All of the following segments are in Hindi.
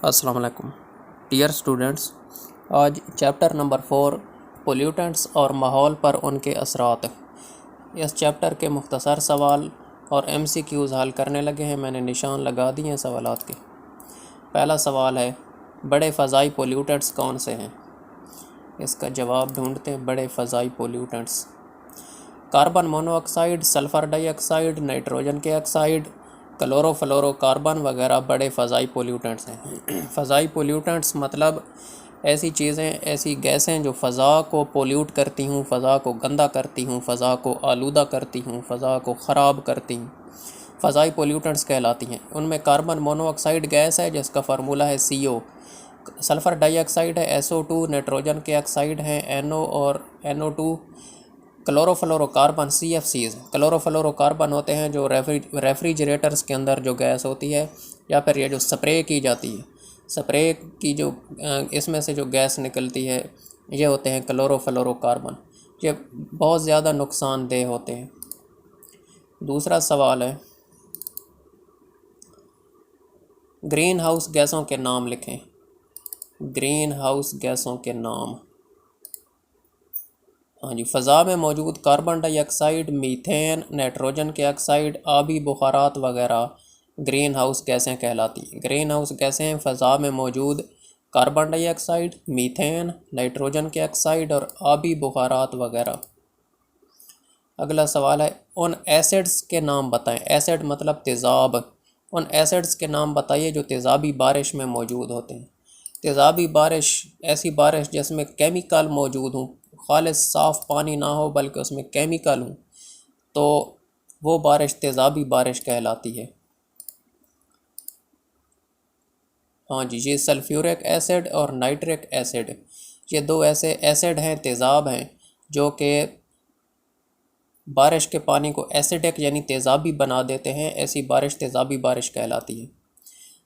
अस्सलाम वालेकुम डियर स्टूडेंट्स। आज चैप्टर नंबर 4 पोल्यूटेंट्स और माहौल पर उनके असरात। इस चैप्टर के मुख्तसर सवाल और MCQs हल करने लगे हैं। मैंने निशान लगा दिए हैं सवालात के। पहला सवाल है, बड़े फ़ज़ाई पोल्यूटेंट्स कौन से हैं? इसका जवाब ढूंढते हैं। बड़े फ़ज़ाई pollutants carbon monoxide, sulphur dioxide, nitrogen के ऑक्साइड, क्लोरोफ्लोरोकार्बन वगैरह बड़े फ़ज़ाई पोल्यूटेंट्स हैं। फ़ज़ाई पोल्यूटेंट्स मतलब ऐसी चीज़ें, ऐसी गैसें जो फ़ज़ा को पोल्यूट करती हूँ, फ़ज़ा को गंदा करती हूँ, फ़ज़ा को आलूदा करती हूँ, फ़ज़ा को ख़राब करती हूँ, फ़ज़ाई पोल्यूटेंट्स कहलाती हैं। उनमें कार्बन मोनोऑक्साइड गैस है जिसका फार्मूला है CO, सल्फ़र डाइऑक्साइड है SO2, नाइट्रोजन के ऑक्साइड हैं NO और NO2, क्लोरोफ्लोरोकार्बन CFCs। क्लोरोफ्लोरोकार्बन होते हैं जो रेफ्रिजरेटर्स के अंदर जो गैस होती है, या फिर ये जो स्प्रे की जाती है, स्प्रे की जो इसमें से जो गैस निकलती है, ये होते हैं क्लोरोफ्लोरोकार्बन। ये बहुत ज़्यादा नुकसानदेह होते हैं। दूसरा सवाल है, ग्रीन हाउस गैसों के नाम लिखें। ग्रीन हाउस गैसों के नाम, हाँ जी, फ़ज़ा में मौजूद कार्बन डाइऑक्साइड, मीथेन, नाइट्रोजन के ऑक्साइड, आबी बुखारात वगैरह ग्रीन हाउस गैसें कहलाती हैं। ग्रीन हाउस गैसें फ़ज़ा में मौजूद कार्बन डाइऑक्साइड, मीथेन, नाइट्रोजन के ऑक्साइड और आबी बुखारात वगैरह। अगला सवाल है, उन एसिड्स के नाम बताएं। एसिड मतलब तेज़ाब। उन एसिड्स के नाम बताइए जो तेज़ाबी बारिश में मौजूद होते हैं। तेज़ाबी बारिश ऐसी बारिश जिसमें केमिकल मौजूद हों, खालिस साफ़ पानी ना हो बल्कि उसमें केमिकल हो, तो वो बारिश तेज़ाबी बारिश कहलाती है। हाँ जी, ये सल्फ्यूरिक एसिड और नाइट्रिक एसिड, ये दो ऐसे एसिड हैं, तेज़ाब हैं, जो कि बारिश के पानी को एसिडिक यानी तेज़ाबी बना देते हैं। ऐसी बारिश तेज़ाबी बारिश कहलाती है।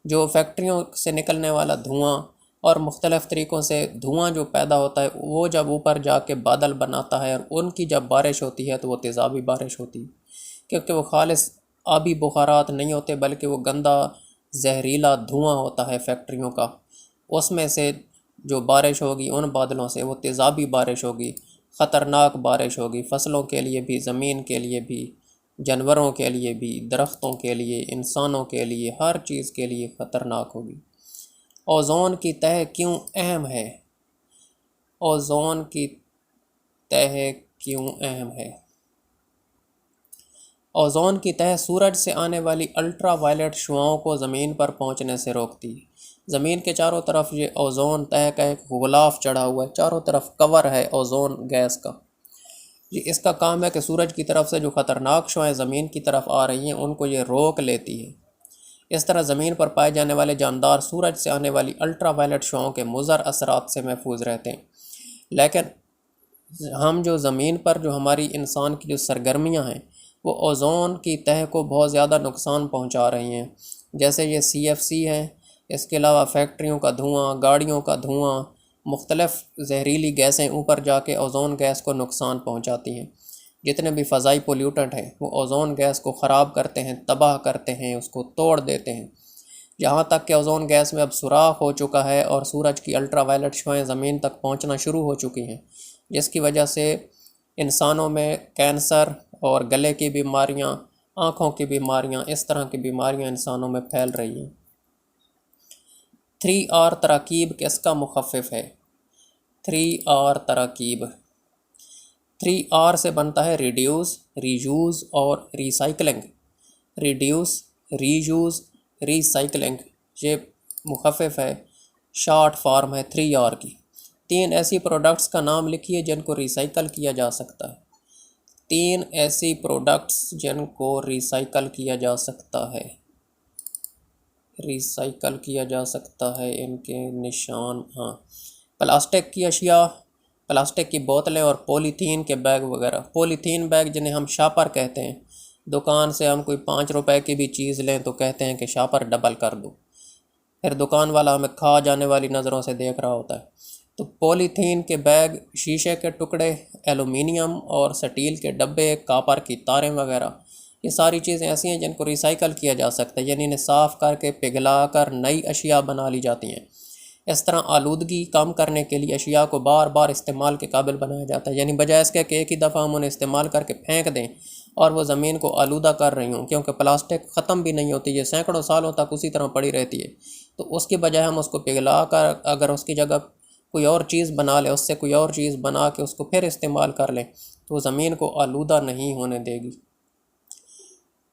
जो फैक्ट्रियों से निकलने वाला धुआं और मुख्तलिफ़ तरीक़ों से धुआं जो पैदा होता है, वो जब ऊपर जाके बादल बनाता है और उनकी जब बारिश होती है तो वो तेज़ाबी बारिश होती है, क्योंकि वो खालिस आबी बुखारात नहीं होते बल्कि वो गंदा जहरीला धुआं होता है फैक्ट्रियों का। उसमें से जो बारिश होगी उन बादलों से, वो तेज़ाबी बारिश होगी, ख़तरनाक बारिश होगी, फसलों के लिए भी, ज़मीन के लिए भी, जानवरों के लिए भी, दरख्तों के लिए, इंसानों के लिए, हर चीज़ के लिए ख़तरनाक होगी। ओज़ोन की तह क्यों अहम है? ओज़ोन की तह क्यों अहम है? ओज़ोन की तह सूरज से आने वाली अल्ट्रा वायलेट शुआओं को ज़मीन पर पहुंचने से रोकती है। ज़मीन के चारों तरफ ये ओज़ोन तह का एक गुलाफ चढ़ा हुआ है, चारों तरफ कवर है ओज़ोन गैस का। ये इसका काम है कि सूरज की तरफ से जो ख़तरनाक शुआएं ज़मीन की तरफ आ रही हैं उनको ये रोक लेती है। इस तरह ज़मीन पर पाए जाने वाले जानदार सूरज से आने वाली अल्ट्रा वायलेट शुआओं के मुज़र असरात से महफूज रहते हैं। लेकिन हम जो ज़मीन पर जो हमारी इंसान की जो सरगर्मियाँ हैं, वो ओज़ोन की तह को बहुत ज़्यादा नुकसान पहुंचा रही हैं। जैसे ये CFC है, इसके अलावा फैक्ट्रियों का धुआं, गाड़ियों का धुआं, मुख्तलिफ़ जहरीली गैसें ऊपर जाके ओज़ोन गैस को नुकसान पहुंचाती हैं। जितने भी फ़ज़ाई पोल्यूटेंट हैं वो ओज़ोन गैस को ख़राब करते हैं, तबाह करते हैं, उसको तोड़ देते हैं। यहाँ तक कि ओज़ोन गैस में अब सुराख हो चुका है और सूरज की अल्ट्रा वायलेट शुआएँ ज़मीन तक पहुँचना शुरू हो चुकी हैं, जिसकी वजह से इंसानों में कैंसर और गले की बीमारियाँ, आँखों की बीमारियाँ, इस तरह की बीमारियाँ इंसानों में फैल रही हैं। 3R तरकीब किसका मुखफ़िफ़ है? 3R तरकीब, 3R से बनता है रिड्यूस, रीयूज़ और रिसाइकलिंग। रिड्यूस, रीयूज़, रिसाइकलिंग, ये मुखफ़िफ़ है, शॉर्ट फॉर्म है 3R की। 3 ऐसी प्रोडक्ट्स का नाम लिखिए जिनको रिसाइकल किया जा सकता है। 3 ऐसी प्रोडक्ट्स जिनको रिसाइकल किया जा सकता है। रिसाइकल किया जा सकता है, इनके निशान, हाँ, प्लास्टिक की अशिया, प्लास्टिक की बोतलें और पॉलीथीन के बैग वगैरह। पॉलीथीन बैग जिन्हें हम शापर कहते हैं, दुकान से हम कोई 5 रुपए की भी चीज़ लें तो कहते हैं कि शापर डबल कर दो, फिर दुकान वाला हमें खा जाने वाली नज़रों से देख रहा होता है। तो पॉलीथीन के बैग, शीशे के टुकड़े, एलुमिनियम और स्टील के डब्बे, कापर की तारें वगैरह, ये सारी चीज़ें ऐसी हैं जिनको रिसाइकल किया जा सकता है, यानी इन्हें साफ़ करके पिघला कर नई अशिया बना ली जाती हैं। इस तरह आलूदगी कम करने के लिए अशिया को बार बार इस्तेमाल के काबिल बनाया जाता है, यानी बजाय इसके कि एक ही दफ़ा हम उन्हें इस्तेमाल करके फेंक दें और वो ज़मीन को आलूदा कर रही हूँ, क्योंकि प्लास्टिक ख़त्म भी नहीं होती, ये सैकड़ों सालों तक उसी तरह पड़ी रहती है। तो उसके बजाय हम उसको पिघला कर अगर उसकी जगह कोई और चीज़ बना लें, उससे कोई और चीज़ बना के उसको फिर इस्तेमाल कर लें, तो ज़मीन को आलूदा नहीं होने देगी।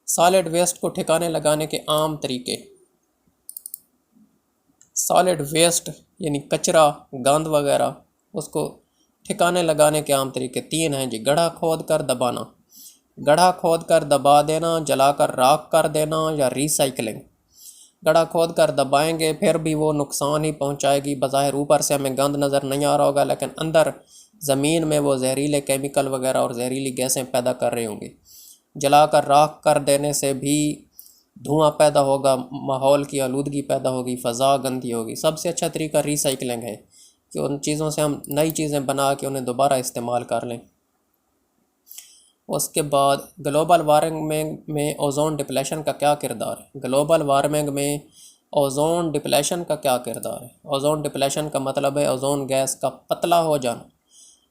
सॉलिड वेस्ट को ठिकाने लगाने के आम तरीके। सॉलिड वेस्ट यानी कचरा, गंद वगैरह, उसको ठिकाने लगाने के आम तरीके 3 हैं जी। गड्ढा खोद कर दबाना, गड्ढा खोद कर दबा देना, जलाकर राख कर देना, या रिसाइकलिंग। गड्ढा खोद कर दबाएंगे फिर भी वो नुकसान ही पहुंचाएगी। बज़ाहिर ऊपर से हमें गंद नज़र नहीं आ रहा होगा, लेकिन अंदर ज़मीन में वो जहरीले केमिकल वगैरह और जहरीली गैसें पैदा कर रही होंगी। जलाकर राख कर देने से भी धुआं पैदा होगा, माहौल की आलूदगी पैदा होगी, फ़ज़ा गंदी होगी। सबसे अच्छा तरीका रिसाइकलिंग है कि उन चीज़ों से हम नई चीज़ें बना के उन्हें दोबारा इस्तेमाल कर लें। उसके बाद ग्लोबल वार्मिंग में ओजोन डिप्लेशन का क्या किरदार है। ग्लोबल वार्मिंग में ओजोन डिप्लेशन का क्या किरदार है। ओजोन डिप्लेशन का मतलब है ओजोन गैस का पतला हो जाना,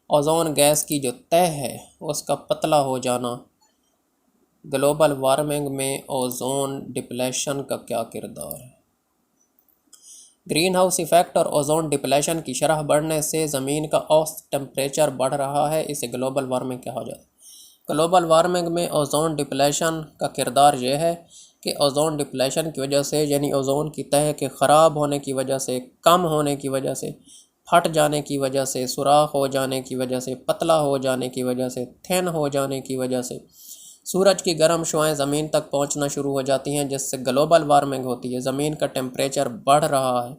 ओजोन गैस की जो तह है उसका पतला हो जाना। ग्लोबल वार्मिंग में ओजोन डिप्लेशन का क्या किरदार है। ग्रीन हाउस इफ़ेक्ट और ओजोन डिप्लेशन की शरह बढ़ने से ज़मीन का औसत टेम्परेचर बढ़ रहा है, इसे ग्लोबल वार्मिंग कहा जाता है। ग्लोबल वार्मिंग में ओजोन डिप्लेशन का किरदार यह है कि ओजोन डिप्लेशन की वजह से, यानी ओजोन की तह के ख़राब होने की वजह से, कम होने की वजह से, फट जाने की वजह से, सुराख हो जाने की वजह से, पतला हो जाने की वजह से, थिन हो जाने की वजह से सूरज की गर्म शुआएं ज़मीन तक पहुंचना शुरू हो जाती हैं, जिससे ग्लोबल वार्मिंग होती है। ज़मीन का टेम्परेचर बढ़ रहा है,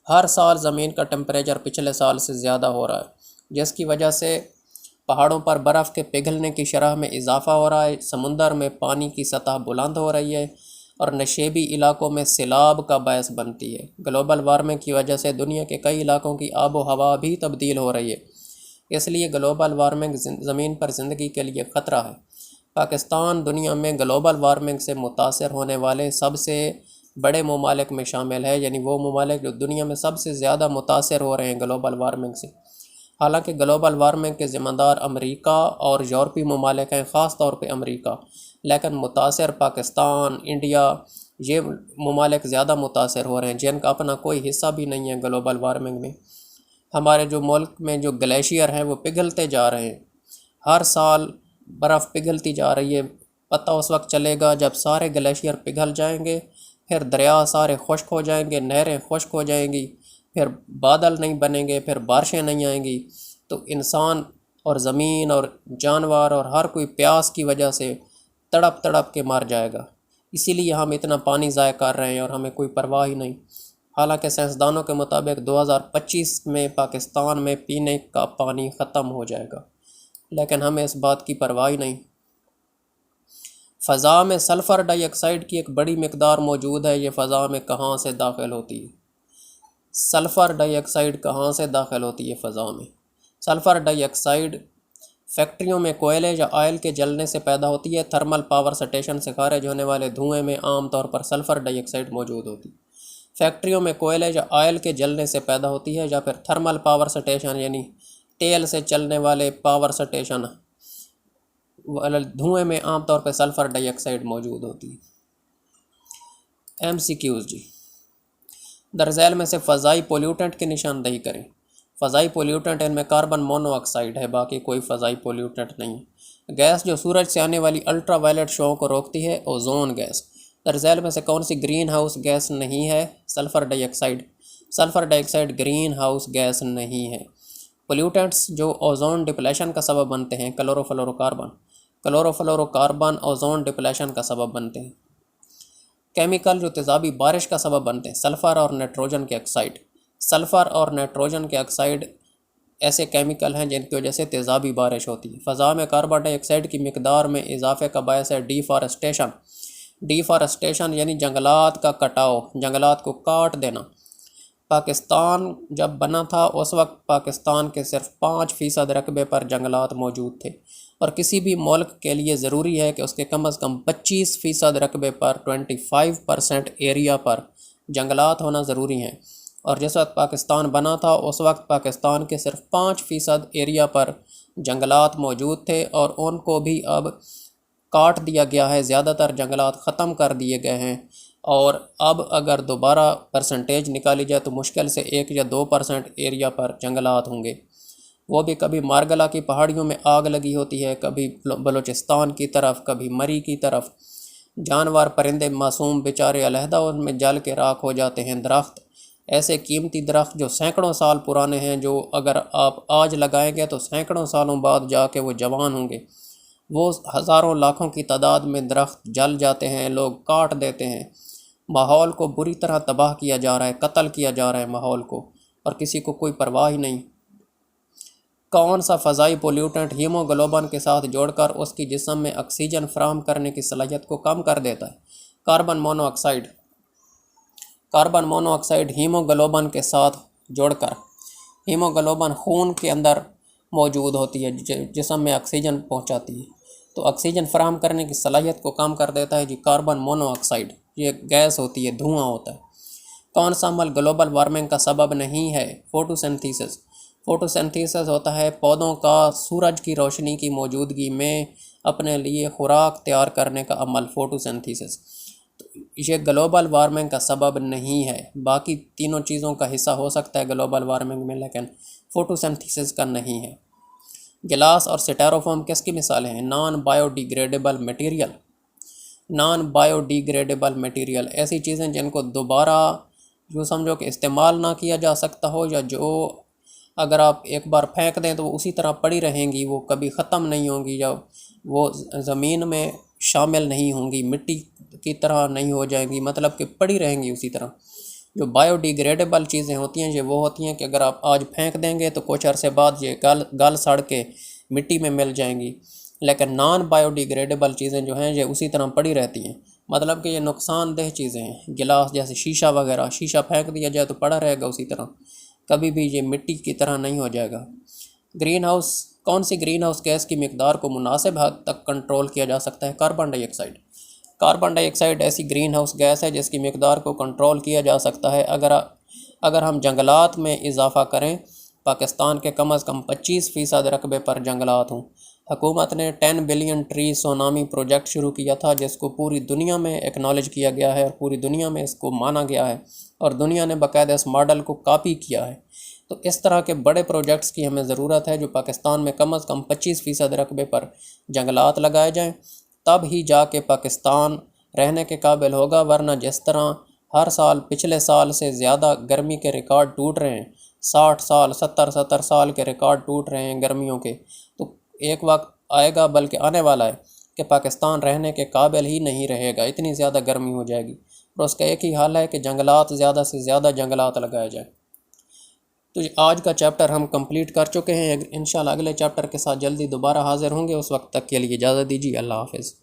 हर साल ज़मीन का टेम्परेचर पिछले साल से ज़्यादा हो रहा है, जिसकी वजह से पहाड़ों पर बर्फ़ के पिघलने की शरह में इजाफ़ा हो रहा है, समुंदर में पानी की सतह बुलंद हो रही है और नशेबी इलाकों में सैलाब का बायस बनती है। ग्लोबल वार्मिंग की वजह से दुनिया के कई इलाकों की आबो हवा भी तब्दील हो रही है, इसलिए ग्लोबल वार्मिंग ज़मीन पर ज़िंदगी के लिए ख़तरा है। पाकिस्तान दुनिया में ग्लोबल वार्मिंग से मुतासर होने वाले सबसे बड़े ममालिक में शामिल है, यानी वो ममालिक जो दुनिया में सबसे ज़्यादा मुतासर हो रहे हैं ग्लोबल वार्मिंग से। हालांकि ग्लोबल वार्मिंग के ज़िम्मेदार अमेरिका और यूरोपीय ममालिक हैं, ख़ास तौर पे अमेरिका, लेकिन मुतासर पाकिस्तान, इंडिया, ये ममालिक ज़्यादा मुतासर हो रहे हैं जिनका अपना कोई हिस्सा भी नहीं है ग्लोबल वार्मिंग में। हमारे जो मुल्क में जो ग्लेशियर हैं वो पिघलते जा रहे हैं, हर साल बर्फ़ पिघलती जा रही है। पता उस वक्त चलेगा जब सारे ग्लेशियर पिघल जाएंगे, फिर दरिया सारे खुश्क हो जाएंगे, नहरें खुश्क हो जाएंगी, फिर बादल नहीं बनेंगे, फिर बारिशें नहीं आएंगी। तो इंसान और ज़मीन और जानवर और हर कोई प्यास की वजह से तड़प तड़प के मर जाएगा। इसीलिए हम इतना पानी ज़ाया कर रहे हैं और हमें कोई परवाह ही नहीं। हालांकि साइंसदानों के मुताबिक 2025 में पाकिस्तान में पीने का पानी ख़त्म हो जाएगा, लेकिन हमें इस बात की परवाह ही नहीं। फ़ज़ा में सल्फ़र डाइऑक्साइड की एक बड़ी मकदार मौजूद है, ये फ़ज़ा में कहाँ से दाखिल होती है। सल्फ़र डाइऑक्साइड कहाँ से दाखिल होती है फ़ज़ा में। सल्फ़र डाइऑक्साइड फैक्ट्रियों में कोयले या ऑयल के जलने से पैदा होती है। थर्मल पावर स्टेशन से खारिज होने वाले धुएं में आमतौर पर सल्फ़र डाइऑक्साइड मौजूद होती है। फैक्ट्रियों में कोयले या ऑयल के जलने से पैदा होती है, या फिर थर्मल पावर स्टेशन यानी तेल से चलने वाले पावर स्टेशन धुएं में आमतौर पर सल्फ़र डाइऑक्साइड मौजूद होती है। MCQs जी। दरअसल में से फ़ज़ाई पोल्यूटेंट की निशानदेही करें। फ़ज़ाई पोल्यूटेंट इनमें कार्बन मोनोऑक्साइड है, बाकी कोई फ़ज़ाई पोल्यूटेंट नहीं है। गैस जो सूरज से आने वाली अल्ट्रा वायलेट शॉ को रोकती है, ओजोन गैस। दरअसल में से कौन सी ग्रीन हाउस गैस नहीं है। Sulphur dioxide. Sulphur dioxide green house gas नहीं है। पोल्यूटेंट्स जो ओजोन डिप्लेशन का सबब बनते हैं, क्लोरोफ्लोरोकार्बन। क्लोरोफ्लोरोकार्बन ओजोन डिप्लेशन का सबब बनते हैं। केमिकल जो तेज़ाबी बारिश का सबब बनते हैं, सल्फ़र और नाइट्रोजन के ऑक्साइड। सल्फ़र और नाइट्रोजन के ऑक्साइड ऐसे केमिकल हैं जिनकी वजह से तेज़ाबी बारिश होती है। फ़ज़ा में कार्बन डाइऑक्साइड की मिकदार में इजाफे का बायस है डिफ़ॉरेस्टेशन यानी जंगलात का कटाव, जंगलात को काट देना। पाकिस्तान जब बना था उस वक्त पाकिस्तान के सिर्फ 5% रकबे पर जंगलात मौजूद थे, और किसी भी मुल्क के लिए ज़रूरी है कि उसके कम अज़ कम 25% रकबे पर 25% एरिया पर जंगलात होना ज़रूरी हैं। और जिस वक्त पाकिस्तान बना था उस वक्त पाकिस्तान के सिर्फ 5% एरिया पर जंगलात मौजूद थे, और उनको भी अब काट दिया गया है, ज़्यादातर जंगलात ख़त्म कर दिए गए हैं। और अब अगर दोबारा परसेंटेज निकाली जाए तो मुश्किल से 1 या 2% एरिया पर जंगलात होंगे, वो भी कभी मारगला की पहाड़ियों में आग लगी होती है, कभी बलूचिस्तान की तरफ, कभी मरी की तरफ। जानवर परिंदे मासूम बेचारे अलहदा उनमें जल के राख हो जाते हैं। दरख्त, ऐसे कीमती दरख्त जो सैकड़ों साल पुराने हैं, जो अगर आप आज लगाएंगे तो सैकड़ों सालों बाद जाके वो जवान होंगे, वो हज़ारों लाखों की तादाद में दरख्त जल जाते हैं, लोग काट देते हैं। माहौल को बुरी तरह तबाह किया जा रहा है, कत्ल किया जा रहा है माहौल को, और किसी को कोई परवाह ही नहीं। कौन सा फ़ज़ाई पोल्यूटेंट हीमोग्लोबिन के साथ जोड़कर उसकी जिस्म में ऑक्सीजन फराहम करने की सलाहियत को कम कर देता है? Carbon monoxide. Carbon monoxide haemoglobin के साथ जोड़कर, हीमोग्लोबिन खून के अंदर मौजूद होती है, जिस्म में ऑक्सीजन पहुंचाती है, तो ऑक्सीजन फराहम करने की सलाहियत को कम कर देता है जी कार्बन मोनोऑक्साइड। ये गैस होती है, धुआं होता है। कौन सा अमल ग्लोबल वार्मिंग का सबब नहीं है? फोटोसिंथेसिस। फोटोसिंथेसिस होता है पौधों का सूरज की रोशनी की मौजूदगी में अपने लिए खुराक तैयार करने का अमल, फोटोसिंथेसिस। तो ये ग्लोबल वार्मिंग का सबब नहीं है। बाकी तीनों चीज़ों का हिस्सा हो सकता है ग्लोबल वार्मिंग में, लेकिन फोटोसिंथेसिस का नहीं है। गिलास और स्टायरोफोम किसकी मिसालें हैं? Non biodegradable material. Non biodegradable material ऐसी चीज़ें जिनको दोबारा यूँ समझो कि इस्तेमाल ना किया जा सकता हो, या जो अगर आप एक बार फेंक दें तो वो उसी तरह पड़ी रहेंगी, वो कभी ख़त्म नहीं होंगी, या वो ज़मीन में शामिल नहीं होंगी, मिट्टी की तरह नहीं हो जाएंगी, मतलब कि पड़ी रहेंगी उसी तरह। जो बायोडिग्रेडेबल चीज़ें होती हैं ये वो होती हैं कि अगर आप आज फेंक देंगे तो कुछ अरसे बाद ये गल सड़ के मिट्टी में मिल जाएंगी। लेकिन नॉन बायोडिग्रेडेबल चीज़ें जो हैं ये उसी तरह पड़ी रहती हैं, मतलब कि ये नुकसानदेह चीज़ें हैं। गिलास जैसे शीशा वगैरह, शीशा फेंक दिया जाए तो पड़ा रहेगा उसी तरह, कभी भी ये मिट्टी की तरह नहीं हो जाएगा। ग्रीन हाउस, कौन सी ग्रीन हाउस गैस की मिकदार को मुनासिब हद तक कंट्रोल किया जा सकता है? Carbon dioxide. कार्बन डाइऑक्साइड ऐसी ग्रीन हाउस गैस है जिसकी मिकदार को कंट्रोल किया जा सकता है अगर हम जंगलात में इजाफ़ा करें। पाकिस्तान के कम अज़ कम 25% रकबे पर जंगलात हों। हुकूमत ने 10 बिलियन ट्री सोनामी प्रोजेक्ट शुरू किया था, जिसको पूरी दुनिया में एक्नॉलेज किया गया है और पूरी दुनिया में इसको माना गया है, और दुनिया ने बाकायदा इस मॉडल को कॉपी किया है। तो इस तरह के बड़े प्रोजेक्ट्स की हमें ज़रूरत है, जो पाकिस्तान में कम अज़ कम 25% रकबे पर जंगलात लगाए जाएँ, तब ही जाके पाकिस्तान रहने के काबिल होगा। वरना जिस तरह हर साल पिछले साल से ज़्यादा गर्मी के रिकॉर्ड टूट रहे हैं, 60 साल 70 साल के रिकॉर्ड टूट रहे हैं गर्मियों के, तो एक वक्त आएगा, बल्कि आने वाला है, कि पाकिस्तान रहने के काबिल ही नहीं रहेगा, इतनी ज़्यादा गर्मी हो जाएगी। और उसका एक ही हाल है कि जंगलात, ज़्यादा से ज़्यादा जंगलात लगाए जाए। तो आज का चैप्टर हम कंप्लीट कर चुके हैं। इंशाल्लाह अगले चैप्टर के साथ जल्दी दोबारा हाज़िर होंगे। उस वक्त तक के लिए इजाज़त दीजिए। अल्लाह हाफ़िज़।